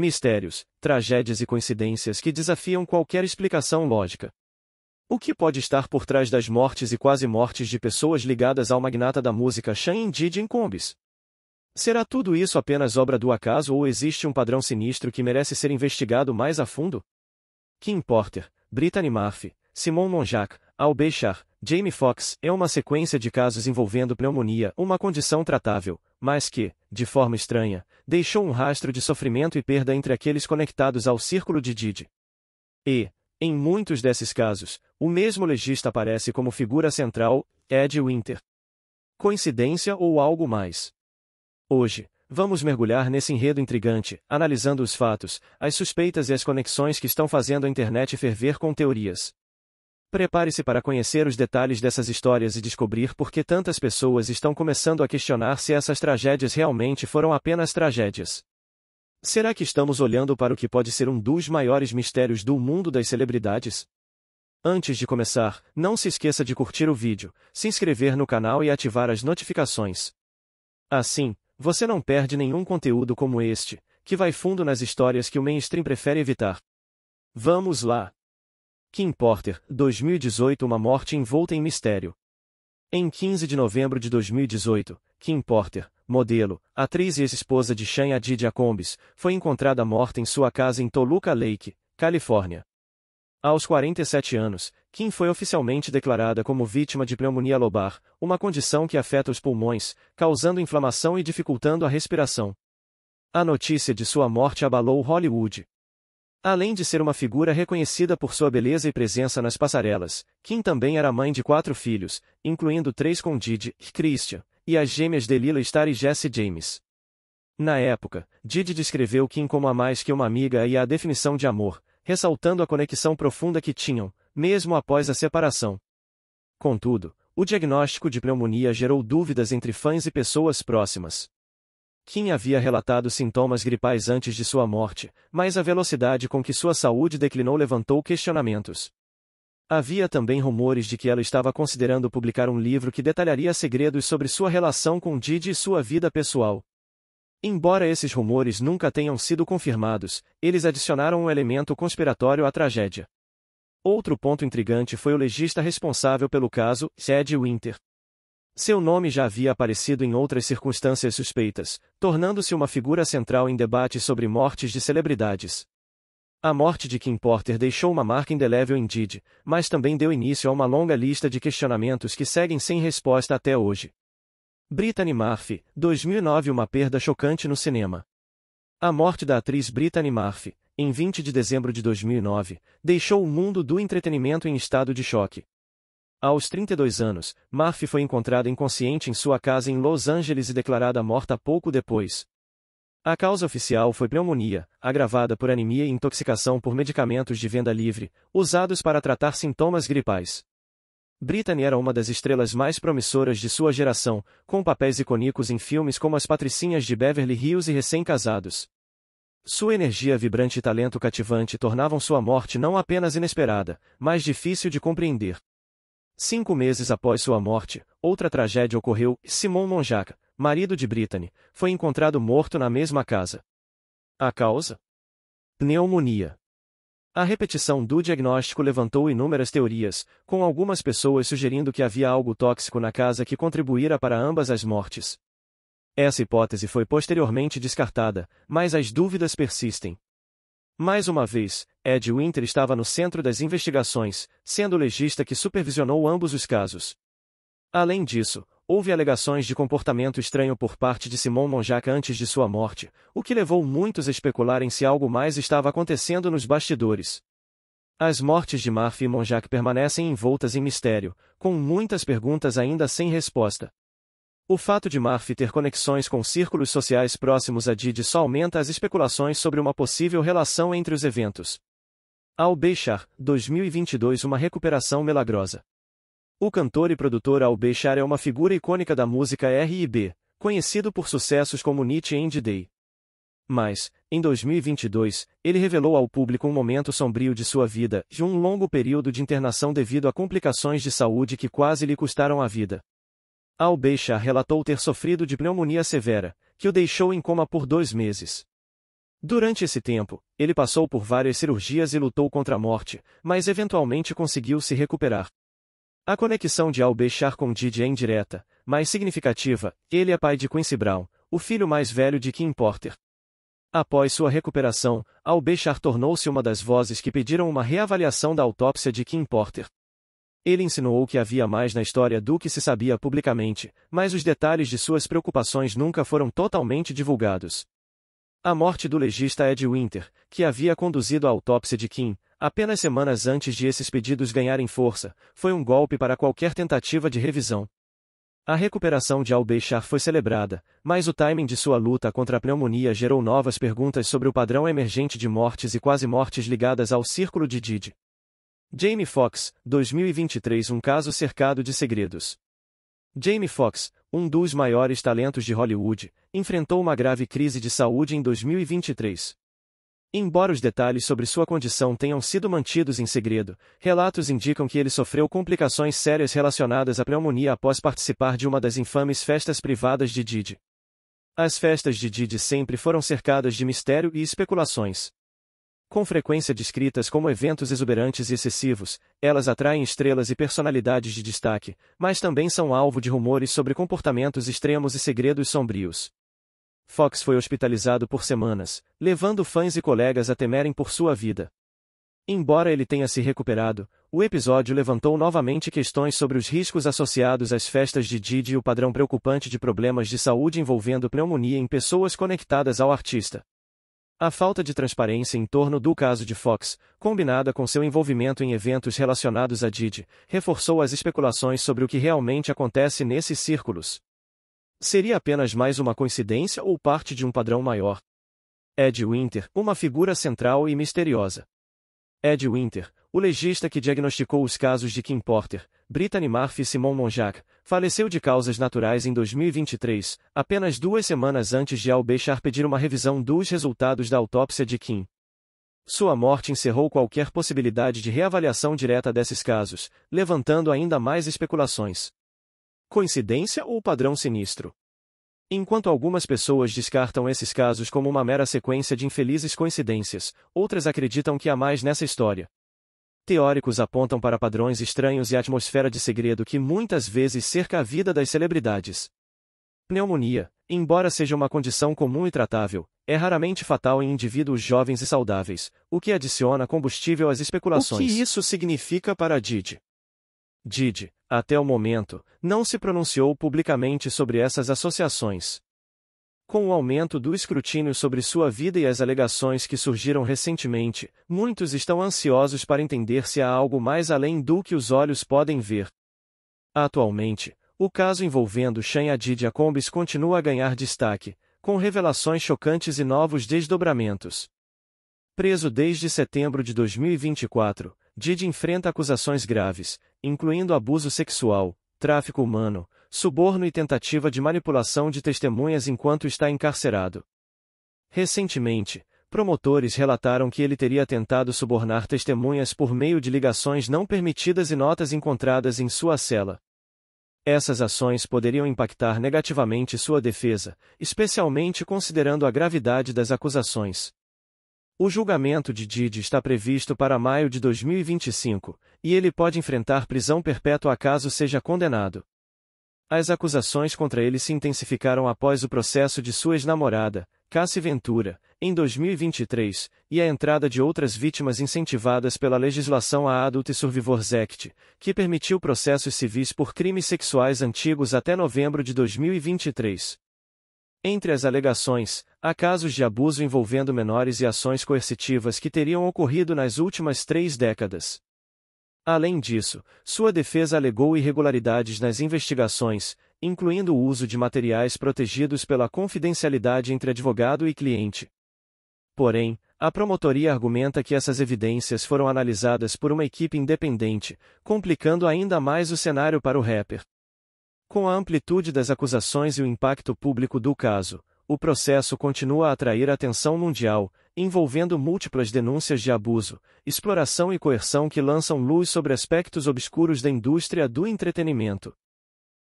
Mistérios, tragédias e coincidências que desafiam qualquer explicação lógica. O que pode estar por trás das mortes e quase mortes de pessoas ligadas ao magnata da música Sean Diddy Combs? Será tudo isso apenas obra do acaso ou existe um padrão sinistro que merece ser investigado mais a fundo? Kim Porter, Brittany Murphy, Simon Monjack, Al Bechar, Jamie Foxx é uma sequência de casos envolvendo pneumonia, uma condição tratável, mas que, de forma estranha, deixou um rastro de sofrimento e perda entre aqueles conectados ao círculo de Diddy. E, em muitos desses casos, o mesmo legista aparece como figura central, Ed Winter. Coincidência ou algo mais? Hoje, vamos mergulhar nesse enredo intrigante, analisando os fatos, as suspeitas e as conexões que estão fazendo a internet ferver com teorias. Prepare-se para conhecer os detalhes dessas histórias e descobrir por que tantas pessoas estão começando a questionar se essas tragédias realmente foram apenas tragédias. Será que estamos olhando para o que pode ser um dos maiores mistérios do mundo das celebridades? Antes de começar, não se esqueça de curtir o vídeo, se inscrever no canal e ativar as notificações. Assim, você não perde nenhum conteúdo como este, que vai fundo nas histórias que o mainstream prefere evitar. Vamos lá! Kim Porter, 2018. Uma morte envolta em mistério. Em 15 de novembro de 2018, Kim Porter, modelo, atriz e ex-esposa de Sean Diddy Combs, foi encontrada morta em sua casa em Toluca Lake, Califórnia. Aos 47 anos, Kim foi oficialmente declarada como vítima de pneumonia lobar, uma condição que afeta os pulmões, causando inflamação e dificultando a respiração. A notícia de sua morte abalou Hollywood. Além de ser uma figura reconhecida por sua beleza e presença nas passarelas, Kim também era mãe de 4 filhos, incluindo 3 com Diddy, Christian, e as gêmeas Delilah Star e Jessie James. Na época, Diddy descreveu Kim como a mais que uma amiga e a definição de amor, ressaltando a conexão profunda que tinham, mesmo após a separação. Contudo, o diagnóstico de pneumonia gerou dúvidas entre fãs e pessoas próximas. Kim havia relatado sintomas gripais antes de sua morte, mas a velocidade com que sua saúde declinou levantou questionamentos. Havia também rumores de que ela estava considerando publicar um livro que detalharia segredos sobre sua relação com Diddy e sua vida pessoal. Embora esses rumores nunca tenham sido confirmados, eles adicionaram um elemento conspiratório à tragédia. Outro ponto intrigante foi o legista responsável pelo caso, Ed Winter. Seu nome já havia aparecido em outras circunstâncias suspeitas, tornando-se uma figura central em debates sobre mortes de celebridades. A morte de Kim Porter deixou uma marca indelével em Diddy, mas também deu início a uma longa lista de questionamentos que seguem sem resposta até hoje. Brittany Murphy, 2009. Uma perda chocante no cinema. A morte da atriz Brittany Murphy, em 20 de dezembro de 2009, deixou o mundo do entretenimento em estado de choque. Aos 32 anos, Murphy foi encontrada inconsciente em sua casa em Los Angeles e declarada morta pouco depois. A causa oficial foi pneumonia, agravada por anemia e intoxicação por medicamentos de venda livre, usados para tratar sintomas gripais. Brittany era uma das estrelas mais promissoras de sua geração, com papéis icônicos em filmes como As Patricinhas de Beverly Hills e Recém-Casados. Sua energia vibrante e talento cativante tornavam sua morte não apenas inesperada, mas difícil de compreender. 5 meses após sua morte, outra tragédia ocorreu. Simon Monjack, marido de Brittany, foi encontrado morto na mesma casa. A causa? Pneumonia. A repetição do diagnóstico levantou inúmeras teorias, com algumas pessoas sugerindo que havia algo tóxico na casa que contribuíra para ambas as mortes. Essa hipótese foi posteriormente descartada, mas as dúvidas persistem. Mais uma vez, Ed Winter estava no centro das investigações, sendo o legista que supervisionou ambos os casos. Além disso, houve alegações de comportamento estranho por parte de Simon Monjack antes de sua morte, o que levou muitos a especularem se algo mais estava acontecendo nos bastidores. As mortes de Murphy e Monjack permanecem envoltas em mistério, com muitas perguntas ainda sem resposta. O fato de Murphy ter conexões com círculos sociais próximos a Diddy só aumenta as especulações sobre uma possível relação entre os eventos. Al Bechar, 2022. Uma recuperação milagrosa. O cantor e produtor Al Bechar é uma figura icônica da música R&B, conhecido por sucessos como Night and Day. Mas, em 2022, ele revelou ao público um momento sombrio de sua vida, de um longo período de internação devido a complicações de saúde que quase lhe custaram a vida. Al Bechar relatou ter sofrido de pneumonia severa, que o deixou em coma por 2 meses. Durante esse tempo, ele passou por várias cirurgias e lutou contra a morte, mas eventualmente conseguiu se recuperar. A conexão de Al-Bashar com Diddy é indireta, mas significativa. Ele é pai de Quincy Brown, o filho mais velho de Kim Porter. Após sua recuperação, Al-Bashar tornou-se uma das vozes que pediram uma reavaliação da autópsia de Kim Porter. Ele insinuou que havia mais na história do que se sabia publicamente, mas os detalhes de suas preocupações nunca foram totalmente divulgados. A morte do legista Ed Winter, que havia conduzido a autópsia de Kim, apenas semanas antes de esses pedidos ganharem força, foi um golpe para qualquer tentativa de revisão. A recuperação de Al-Bashar foi celebrada, mas o timing de sua luta contra a pneumonia gerou novas perguntas sobre o padrão emergente de mortes e quase mortes ligadas ao círculo de Diddy. Jamie Foxx, 2023. Um caso cercado de segredos. Jamie Foxx, um dos maiores talentos de Hollywood, enfrentou uma grave crise de saúde em 2023. Embora os detalhes sobre sua condição tenham sido mantidos em segredo, relatos indicam que ele sofreu complicações sérias relacionadas à pneumonia após participar de uma das infames festas privadas de Diddy. As festas de Diddy sempre foram cercadas de mistério e especulações. Com frequência descritas como eventos exuberantes e excessivos, elas atraem estrelas e personalidades de destaque, mas também são alvo de rumores sobre comportamentos extremos e segredos sombrios. Fox foi hospitalizado por semanas, levando fãs e colegas a temerem por sua vida. Embora ele tenha se recuperado, o episódio levantou novamente questões sobre os riscos associados às festas de Diddy e o padrão preocupante de problemas de saúde envolvendo pneumonia em pessoas conectadas ao artista. A falta de transparência em torno do caso de Fox, combinada com seu envolvimento em eventos relacionados a Diddy, reforçou as especulações sobre o que realmente acontece nesses círculos. Seria apenas mais uma coincidência ou parte de um padrão maior? Ed Winter, uma figura central e misteriosa. Ed Winter, o legista que diagnosticou os casos de Kim Porter, Brittany Murphy e Simone Monjack, faleceu de causas naturais em 2023, apenas 2 semanas antes de Al-Bashar pedir uma revisão dos resultados da autópsia de Kim. Sua morte encerrou qualquer possibilidade de reavaliação direta desses casos, levantando ainda mais especulações. Coincidência ou padrão sinistro? Enquanto algumas pessoas descartam esses casos como uma mera sequência de infelizes coincidências, outras acreditam que há mais nessa história. Teóricos apontam para padrões estranhos e atmosfera de segredo que muitas vezes cerca a vida das celebridades. Pneumonia, embora seja uma condição comum e tratável, é raramente fatal em indivíduos jovens e saudáveis, o que adiciona combustível às especulações. O que isso significa para Diddy? Diddy, até o momento, não se pronunciou publicamente sobre essas associações. Com o aumento do escrutínio sobre sua vida e as alegações que surgiram recentemente, muitos estão ansiosos para entender se há algo mais além do que os olhos podem ver. Atualmente, o caso envolvendo Sean Diddy Combs continua a ganhar destaque, com revelações chocantes e novos desdobramentos. Preso desde setembro de 2024, Diddy enfrenta acusações graves, incluindo abuso sexual, tráfico humano, suborno e tentativa de manipulação de testemunhas enquanto está encarcerado. Recentemente, promotores relataram que ele teria tentado subornar testemunhas por meio de ligações não permitidas e notas encontradas em sua cela. Essas ações poderiam impactar negativamente sua defesa, especialmente considerando a gravidade das acusações. O julgamento de Diddy está previsto para maio de 2025, e ele pode enfrentar prisão perpétua caso seja condenado. As acusações contra ele se intensificaram após o processo de sua ex-namorada, Cassie Ventura, em 2023, e a entrada de outras vítimas incentivadas pela legislação a Adult Survivors Act, que permitiu processos civis por crimes sexuais antigos até novembro de 2023. Entre as alegações, há casos de abuso envolvendo menores e ações coercitivas que teriam ocorrido nas últimas 3 décadas. Além disso, sua defesa alegou irregularidades nas investigações, incluindo o uso de materiais protegidos pela confidencialidade entre advogado e cliente. Porém, a promotoria argumenta que essas evidências foram analisadas por uma equipe independente, complicando ainda mais o cenário para o rapper. Com a amplitude das acusações e o impacto público do caso, o processo continua a atrair atenção mundial, envolvendo múltiplas denúncias de abuso, exploração e coerção que lançam luz sobre aspectos obscuros da indústria do entretenimento.